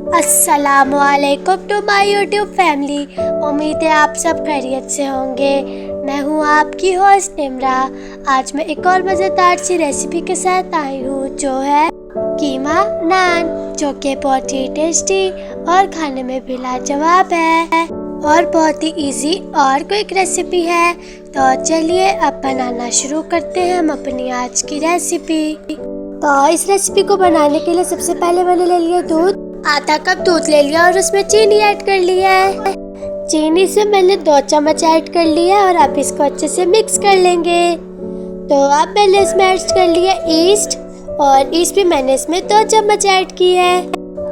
अस्सलामुअलैकुम to my YouTube family. उम्मीद है आप सब खैरियत से होंगे। मैं हूँ आपकी होस्ट निम्रा। आज मैं एक और मज़ेदार सी रेसिपी के साथ आई हूँ जो है कीमा नान, जो कि बहुत ही टेस्टी और खाने में भी लाजवाब है और बहुत ही इजी और क्विक रेसिपी है। तो चलिए अब बनाना शुरू करते हैं हम अपनी आज की रेसिपी। तो इस रेसिपी को बनाने के लिए सबसे पहले मैंने ले लिया दूध, आधा कप दूध ले लिया और उसमें चीनी ऐड कर लिया है। चीनी से मैंने 2 चम्मच ऐड कर लिया और अब इसको अच्छे से मिक्स कर लेंगे। तो अब मैंने इसमें ऐड कर लिया ईस्ट, और ईस्ट भी मैंने इसमें 2 चम्मच ऐड की है।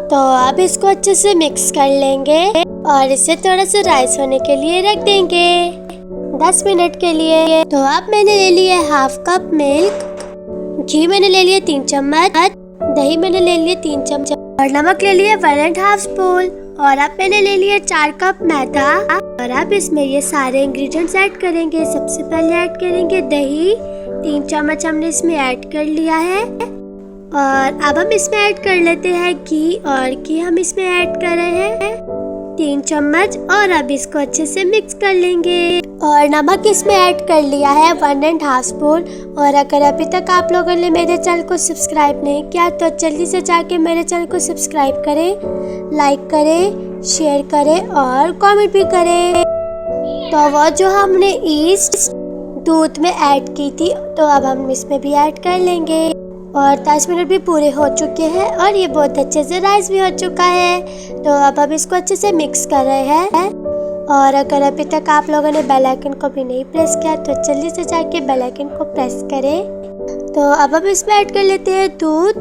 तो अब इसको अच्छे से मिक्स कर लेंगे और इसे थोड़ा सा राइस होने के लिए रख देंगे 10 मिनट के लिए। तो अब मैंने ले लिया हाफ कप मिल्क, घी मैंने ले लिया 3 चम्मच, दही मैंने ले लिया 3 चम्मच और नमक ले लिया 1½ स्पून। और अब मैंने ले लिया 4 कप मैदा। और अब इसमें ये सारे इंग्रेडिएंट्स ऐड करेंगे। सबसे पहले ऐड करेंगे दही, 3 चम्मच हमने इसमें ऐड कर लिया है। और अब हम इसमें ऐड कर लेते हैं घी, और घी हम इसमें ऐड कर रहे हैं 3 चम्मच। और अब इसको अच्छे से मिक्स कर लेंगे। और नमक इसमें ऐड कर लिया है 1½ स्पून। और अगर अभी तक आप लोगों ने मेरे चैनल को सब्सक्राइब नहीं किया तो जल्दी से जाके मेरे चैनल को सब्सक्राइब करें, लाइक करें, शेयर करें और कमेंट भी करें। तो वो जो हमने ईस्ट दूध में ऐड की थी तो अब हम इसमें भी ऐड कर लेंगे। और 10 मिनट भी पूरे हो चुके हैं और ये बहुत अच्छे से राइस भी हो चुका है। तो अब हम इसको अच्छे से मिक्स कर रहे हैं। और अगर अभी तक आप लोगों ने बेल आइकन को भी नहीं प्रेस किया तो जल्दी से जाके बेल आइकन को प्रेस करें। तो अब हम इसमें ऐड कर लेते हैं दूध,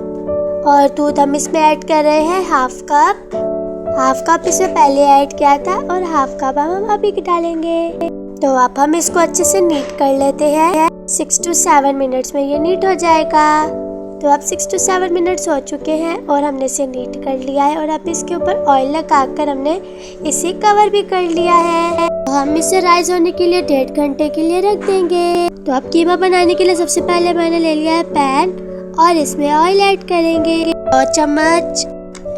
और दूध हम इसमें ऐड कर रहे हैं हाफ कप इसमें पहले ऐड किया था और हाफ कप हम अभी डालेंगे। तो अब हम इसको अच्छे से नीट कर लेते हैं। 6 to 7 मिनट्स में ये नीट हो जाएगा। तो अब 6 to 7 मिनट्स हो चुके हैं और हमने इसे नीट कर लिया है। और अब इसके ऊपर ऑयल लगाकर हमने इसे कवर भी कर लिया है। तो हम इसे राइस होने के लिए 1.5 घंटे के लिए रख देंगे। तो अब कीमा बनाने के लिए सबसे पहले मैंने ले लिया है पैन, और इसमें ऑयल ऐड करेंगे 2 चम्मच।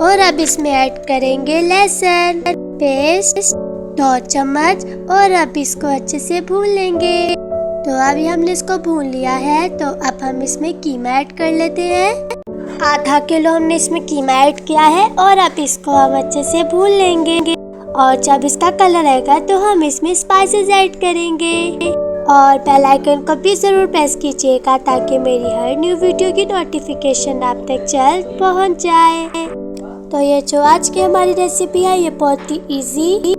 और अब इसमें ऐड करेंगे लहसुन पेस्ट 2 चम्मच। और अब इसको अच्छे से भून लेंगे। तो अभी हमने इसको भून लिया है। तो अब हम इसमें कीमा ऐड कर लेते हैं। आधा किलो हमने इसमें कीमा ऐड किया है और अब इसको हम अच्छे से भून लेंगे। और जब इसका कलर आएगा तो हम इसमें स्पाइसेस ऐड करेंगे। और बेल आइकन को भी जरूर प्रेस कीजिएगा ताकि मेरी हर न्यू वीडियो की नोटिफिकेशन आप तक जल्द पहुंच जाए। तो ये जो आज की हमारी रेसिपी है ये बहुत ही इजी,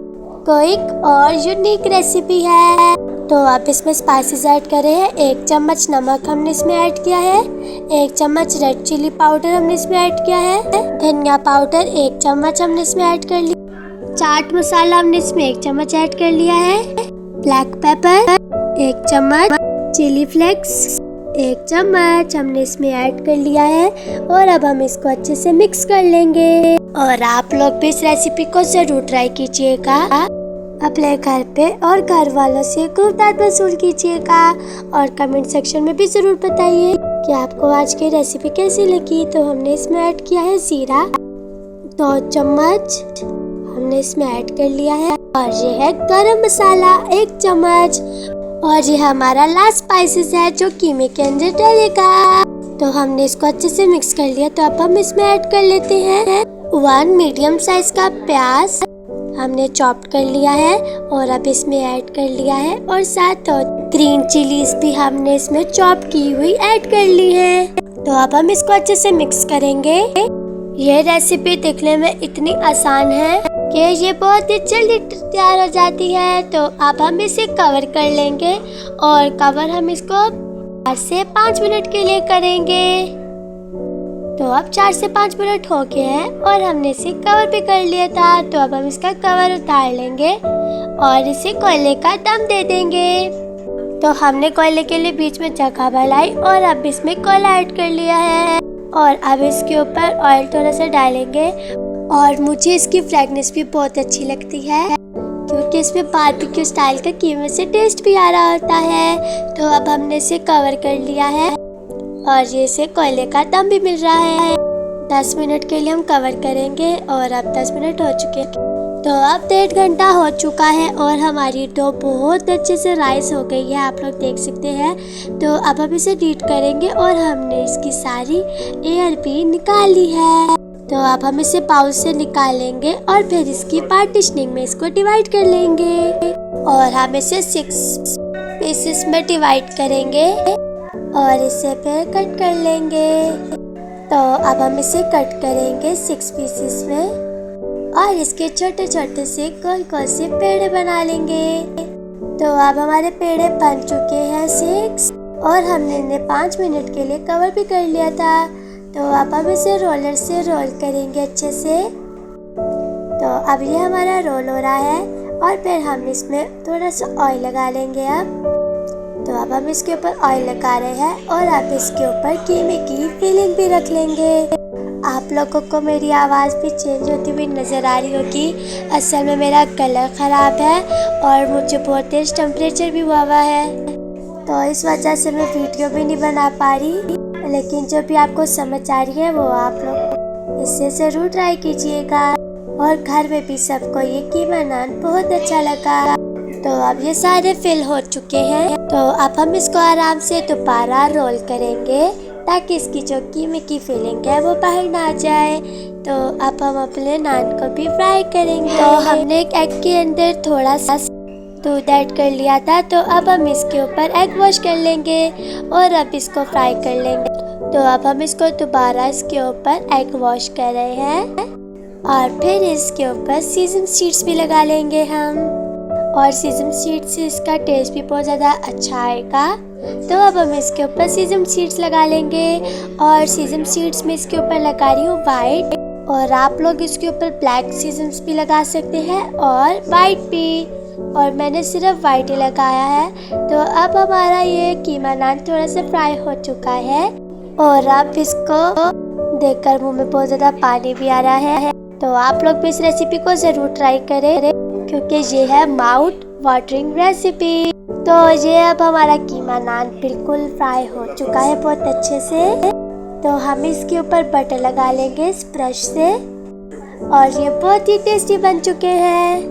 क्विक और यूनिक रेसिपी है। तो आप इसमें स्पाइसेस ऐड कर रहे हैं। 1 चम्मच नमक हमने इसमें ऐड किया है, 1 चम्मच रेड चिली पाउडर हमने इसमें ऐड किया है, धनिया पाउडर 1 चम्मच हमने इसमें ऐड कर लिया, चाट मसाला हमने इसमें 1 चम्मच ऐड कर लिया है, ब्लैक पेपर 1 चम्मच, चिली फ्लेक्स 1 चम्मच हमने इसमें ऐड कर लिया है। और अब हम इसको अच्छे से मिक्स कर लेंगे। और आप लोग भी इस रेसिपी को जरूर ट्राई कीजिएगा अपने घर पे और घर वालों से खूब वसूल कीजिएगा। और कमेंट सेक्शन में भी जरूर बताइए कि आपको आज की रेसिपी कैसी लगी। तो हमने इसमें ऐड किया है जीरा 2 चम्मच हमने इसमें ऐड कर लिया है। और ये है गरम मसाला 1 चम्मच। और ये हमारा लास्ट स्पाइसेस है जो कीमे के अंदर डलेगा। तो हमने इसको अच्छे से मिक्स कर लिया। तो अब हम इसमें ऐड कर लेते हैं 1 मीडियम साइज का प्याज हमने चॉप कर लिया है और अब इसमें ऐड कर लिया है। और साथ ग्रीन चिलीज भी हमने इसमें चॉप की हुई ऐड कर ली है। तो अब हम इसको अच्छे से मिक्स करेंगे। ये रेसिपी दिखने में इतनी आसान है कि ये बहुत ही जल्दी तैयार हो जाती है। तो अब हम इसे कवर कर लेंगे और कवर हम इसको 4 से 5 मिनट के लिए करेंगे। तो अब 4 से 5 मिनट हो गए हैं और हमने इसे कवर भी कर लिया था। तो अब हम इसका कवर उतार लेंगे और इसे कोयले का दम दे देंगे। तो हमने कोयले के लिए बीच में जगह बनाई और अब इसमें कोयला ऐड कर लिया है। और अब इसके ऊपर ऑयल थोड़ा सा डालेंगे। और मुझे इसकी फ्रेगनेंस भी बहुत अच्छी लगती है क्योंकि इसमें बारबेक्यू स्टाइल का कीमे से टेस्ट भी आ रहा होता है। तो अब हमने इसे कवर कर लिया है और ये इसे कोयले का दम भी मिल रहा है। 10 मिनट के लिए हम कवर करेंगे और अब 10 मिनट हो चुके हैं। तो अब 1.5 घंटा हो चुका है और हमारी डो बहुत अच्छे से राइस हो गई है, आप लोग देख सकते हैं। तो अब हम इसे बीट करेंगे और हमने इसकी सारी एयर भी निकाल ली है। तो अब हम इसे बाउल से निकालेंगे और फिर इसकी पार्टीशनिंग में इसको डिवाइड कर लेंगे और हम इसे 6 पीसेस में डिवाइड करेंगे और इसे फिर कट कर लेंगे। तो अब हम इसे कट करेंगे 6 पीसेस में और इसके छोटे छोटे से गोल गोल से पेड़े बना लेंगे। तो अब हमारे पेड़े बन चुके हैं 6 और हमने इन्हें 5 मिनट के लिए कवर भी कर लिया था। तो अब हम इसे रोलर से रोल करेंगे अच्छे से। तो अब ये हमारा रोल हो रहा है और फिर हम इसमें थोड़ा सा ऑयल लगा लेंगे। तो अब हम इसके ऊपर ऑयल लगा रहे हैं और अब इसके ऊपर कीमे की फिलिंग भी रख लेंगे। आप लोगों को मेरी आवाज़ भी चेंज होती हुई नज़र आ रही होगी। असल में मेरा गला ख़राब है और मुझे बहुत तेज़ टेम्परेचर भी हुआ है, तो इस वजह से मैं वीडियो भी नहीं बना पा रही। लेकिन जो भी आपको समझ आ रही है वो आप लोग इसे ज़रूर ट्राई कीजिएगा और घर में भी सबको ये कीमा नान बहुत अच्छा लगा। तो अब ये सारे फिल हो चुके हैं। तो अब हम इसको आराम से दोबारा रोल करेंगे ताकि इसकी जो कीमे की फिलिंग है वो बाहर ना आ जाए। तो अब हम अपने नान को भी फ्राई करेंगे। तो हमने एक एग के अंदर थोड़ा सा दूध ऐड कर लिया था। तो अब हम इसके ऊपर एग वॉश कर लेंगे और अब इसको फ्राई कर लेंगे। तो अब हम इसको दोबारा इसके ऊपर एग वॉश कर रहे हैं और फिर इसके ऊपर सीजम सीड्स भी लगा लेंगे हम, और सीजम सीड्स से इसका टेस्ट भी बहुत ज़्यादा अच्छा आएगा। तो अब हम इसके ऊपर सीजम सीड्स लगा लेंगे और सीजम सीड्स में इसके ऊपर लगा रही हूँ वाइट, और आप लोग इसके ऊपर ब्लैक सीजम्स भी लगा सकते हैं और वाइट भी, और मैंने सिर्फ वाइट ही लगाया है। तो अब हमारा ये कीमा नान थोड़ा सा फ्राई हो चुका है और अब इसको देखकर मुंह में बहुत ज़्यादा पानी भी आ रहा है। तो आप लोग भी इस रेसिपी को ज़रूर ट्राई करें क्योंकि ये है माउथ वाटरिंग रेसिपी। तो ये अब हमारा कीमा नान बिल्कुल फ्राई हो चुका है बहुत अच्छे से। तो हम इसके ऊपर बटर लगा लेंगे इस ब्रश से और ये बहुत ही टेस्टी बन चुके हैं।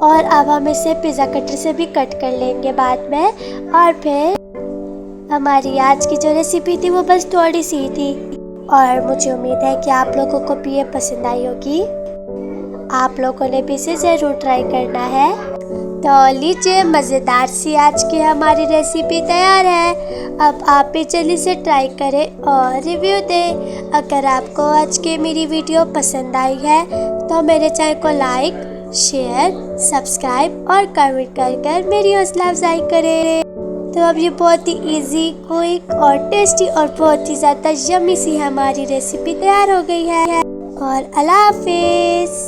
और अब हम इसे पिज़्ज़ा कटर से भी कट कर लेंगे बाद में। और फिर हमारी आज की जो रेसिपी थी वो बस थोड़ी सी थी और मुझे उम्मीद है कि आप लोगों को भी ये पसंद आई होगी। आप लोगों ने भी इसे ज़रूर ट्राई करना है। तो लीजिए, मज़ेदार सी आज की हमारी रेसिपी तैयार है। अब आप भी जल्दी से ट्राई करें और रिव्यू दें। अगर आपको आज की मेरी वीडियो पसंद आई है तो मेरे चैनल को लाइक, शेयर, सब्सक्राइब और कमेंट कर मेरी हौसला अफजाई करें। तो अब ये बहुत ही इजी, क्विक और टेस्टी और बहुत ही ज़्यादा यम्मी सी हमारी रेसिपी तैयार हो गई है। और अल्लाह हाफिज़।